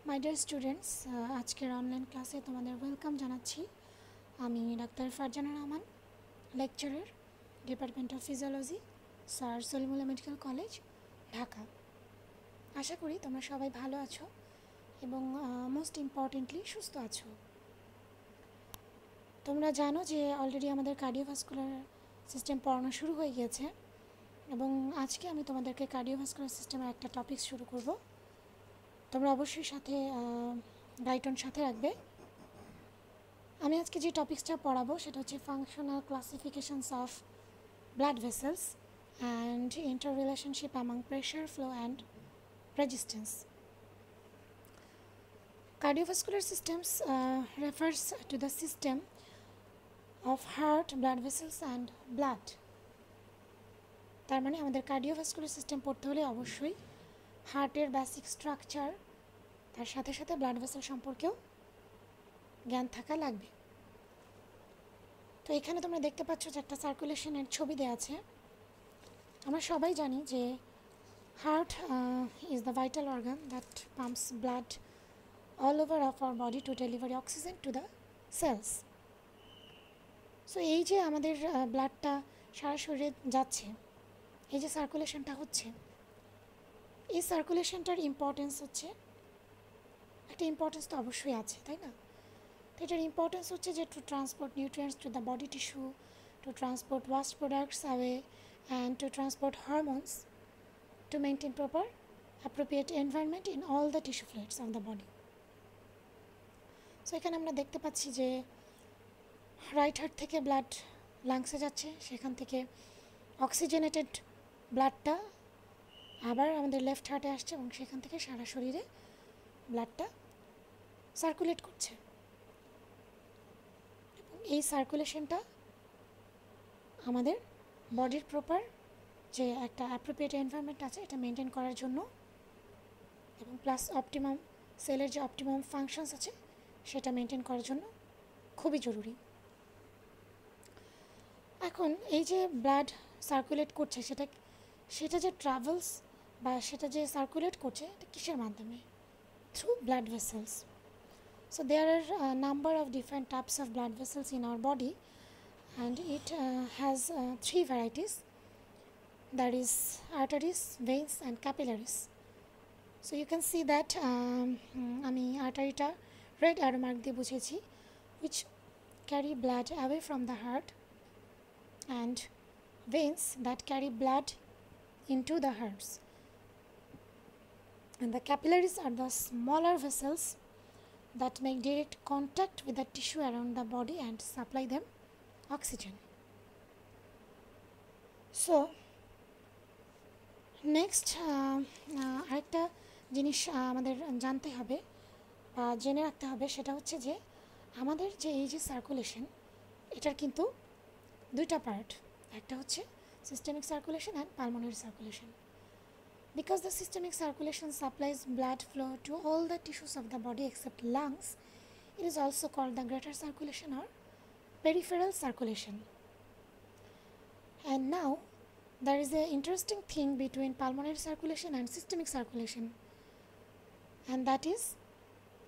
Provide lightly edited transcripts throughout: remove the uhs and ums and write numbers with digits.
মাই dear students, আজকের online ক্লাসে তোমাদের ওয়েলকাম জানাচ্ছি। আমি doctor Farzana Rahman, lecturer, department of physiology, sir Salimullah medical college, Dhaka. আশা করি তোমরা সবাই ভালো আছো এবং মোস্ট ইম্পর্টেন্টলি সুস্থ আছো। তোমরা জানো যে অলরেডি আমাদের কার্ডিওভাস্কুলার সিস্টেম পড়ানো শুরু হয়ে গিয়েছে এবং আজকে আমি তোমাদেরকে কার্ডিওভাস্কুলার সিস্টেমের একটা টপিক শুরু করব। তোমরা অবশ্যই সাথে গাইডন সাথে রাখবে। আমি আজকে যে টপিকসটা পড়াবো সেটা হচ্ছে functional classifications of blood vessels and inter relationship among pressure flow and resistance. Cardiovascular systems refers to the system of heart, blood vessels and blood. তার মানে আমাদের কার্ডিওভাস্কুলার সিস্টেম পড়তে হলে অবশ্যই হার্টের বেসিক স্ট্রাকচার, তার সাথে সাথে ব্লাড ভেসেল সম্পর্কেও জ্ঞান থাকা লাগবে। তো এখানে তোমরা দেখতে পাচ্ছ যে একটা সার্কুলেশনের ছবি দেওয়া আছে। আমরা সবাই জানি যে heart is the vital organ that pumps blood all over of our body to deliver oxygen to the cells. So এই যে আমাদের ব্লাডটা সারা শরীরে যাচ্ছে, এই যে সার্কুলেশনটা হচ্ছে, এই সার্কুলেশনটার ইম্পর্টেন্স হচ্ছে, একটা ইম্পর্টেন্স তো অবশ্যই আছে, তাই না? তো এটার ইম্পর্টেন্স হচ্ছে যে to transport nutrients to the body tissue, to transport waste products away and to transport hormones to maintain proper appropriate environment in all the tissue fluids of the body. So এখানে আমরা দেখতে পাচ্ছি যে right heart থেকে blood লাংসে যাচ্ছে, সেখান থেকে oxygenated ব্লাডটা আবার আমাদের লেফট হার্টে আসছে এবং সেখান থেকে সারা শরীরে ব্লাডটা সার্কুলেট করছে। এবং এই সার্কুলেশনটা আমাদের বডির প্রপার যে একটা অ্যাপ্রোপ্রিয়েট এনভায়রনমেন্ট আছে এটা মেনটেন করার জন্য এবং প্লাস অপটিমাম সেলের যে অপটিমাম ফাংশনস আছে সেটা মেনটেন করার জন্য খুবই জরুরি। এখন এই যে ব্লাড সার্কুলেট করছে সেটা যে ট্রাভেলস বা সেটা যে সার্কুলেট করছে এটা কিসের মাধ্যমে? Through blood vessels. So there are number of different types of blood vessels in our body and it has three varieties, that is arteries, veins and capillaries. So you can see that আমি আর্টারিটা red arrow mark দিয়ে বুঝেছি, which carry blood away from the heart, and veins that carry blood into the hearts, and the capillaries are the smaller vessels that make direct contact with the tissue around the body and supply them oxygen. So next আরেকটা জিনিস আমাদের জানতে হবে বা জেনে রাখতে হবে, সেটা হচ্ছে যে আমাদের যে এই যে সার্কুলেশন এটার কিন্তু দুইটা পার্ট, একটা হচ্ছে systemic circulation and pulmonary circulation. Because the systemic circulation supplies blood flow to all the tissues of the body except lungs, it is also called the greater circulation or peripheral circulation. And now there is an interesting thing between pulmonary circulation and systemic circulation, and that is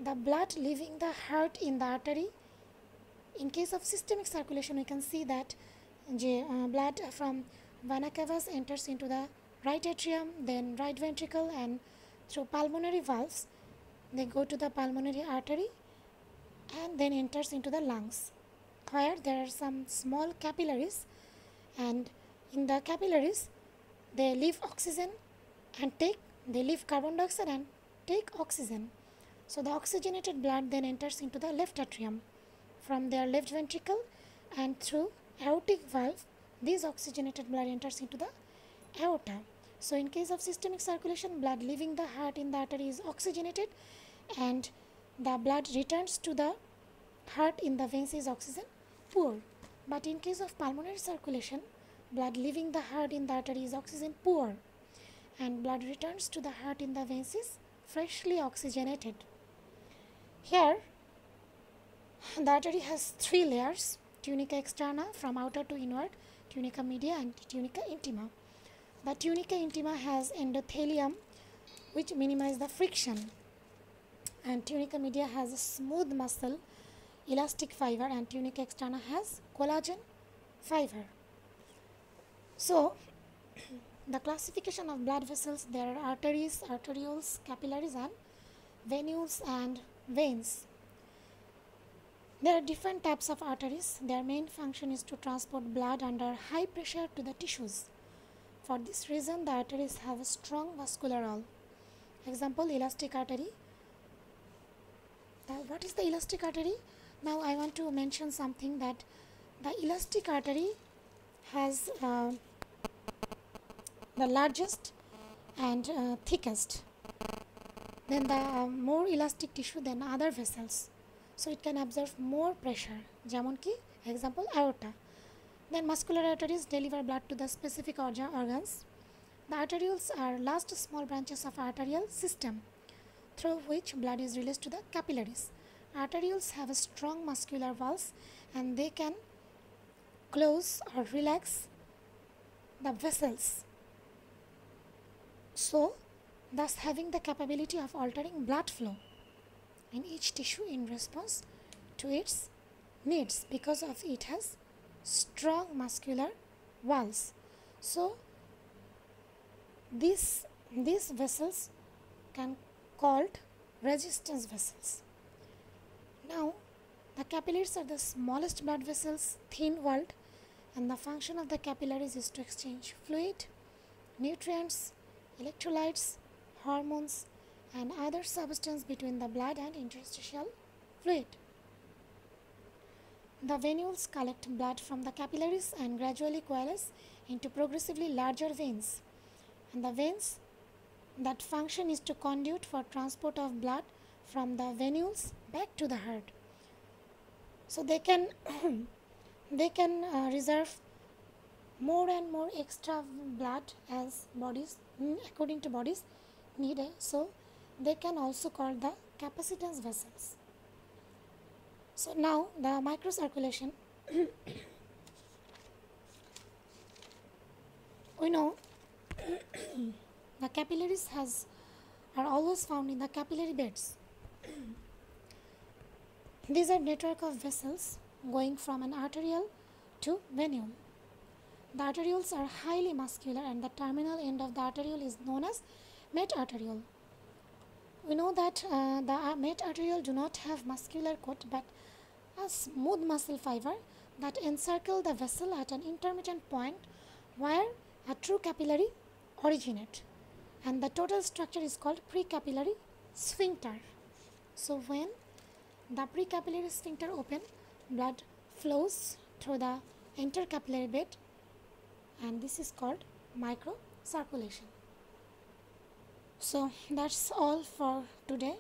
the blood leaving the heart in the artery. In case of systemic circulation, we can see that blood from vena cava enters into the right atrium, then right ventricle, and through pulmonary valves they go to the pulmonary artery and then enters into the lungs, where there are some small capillaries, and in the capillaries they leave oxygen and they leave carbon dioxide and take oxygen. So the oxygenated blood then enters into the left atrium from their left ventricle, and through aortic valve this oxygenated blood enters into the aorta. So in case of systemic circulation, blood leaving the heart in the artery is oxygenated and the blood returns to the heart in the veins is oxygen poor. But in case of pulmonary circulation, blood leaving the heart in the artery is oxygen poor, and blood returns to the heart in the veins is freshly oxygenated. Here the artery has three layers: tunica externa from outer to inward, tunica media and tunica intima. The tunica intima has endothelium which minimize the friction, and tunica media has a smooth muscle elastic fiber, and tunica externa has collagen fiber. So the classification of blood vessels, there are arteries, arterioles, capillaries, and venules and veins. There are different types of arteries. Their main function is to transport blood under high pressure to the tissues. For this reason, the arteries have a strong vascular role. Example, elastic artery. What is the elastic artery? Now I want to mention something, that the elastic artery has the largest and thickest, then the more elastic tissue than other vessels, so it can absorb more pressure. যেমন কি example aorta. Then muscular arteries deliver blood to the specific organs. The arterioles are last small branches of arterial system through which blood is released to the capillaries. Arterioles have a strong muscular valves and they can close or relax the vessels, so thus having the capability of altering blood flow in each tissue in response to its needs, because of it has strong muscular walls. So these vessels can called resistance vessels. Now the capillaries are the smallest blood vessels, thin-walled, and the function of the capillaries is to exchange fluid, nutrients, electrolytes, hormones, and other substances between the blood and interstitial fluid. The venules collect blood from the capillaries and gradually coalesce into progressively larger veins. And the veins, that function is to conduit for transport of blood from the venules back to the heart. So they can reserve more and more extra blood as bodies according to bodies need. So they can also call the capacitance vessels. So now the microcirculation. We know the capillaries are always found in the capillary beds. These are network of vessels going from an arteriole to venule. The arterioles are highly muscular and the terminal end of the arteriole is known as metarteriole. We know that the metarteriole do not have muscular coat but a smooth muscle fiber that encircle the vessel at an intermittent point where a true capillary originate, and the total structure is called precapillary sphincter. So when the precapillary sphincter open, blood flows through the intercapillary bed, and this is called microcirculation. So that's all for today.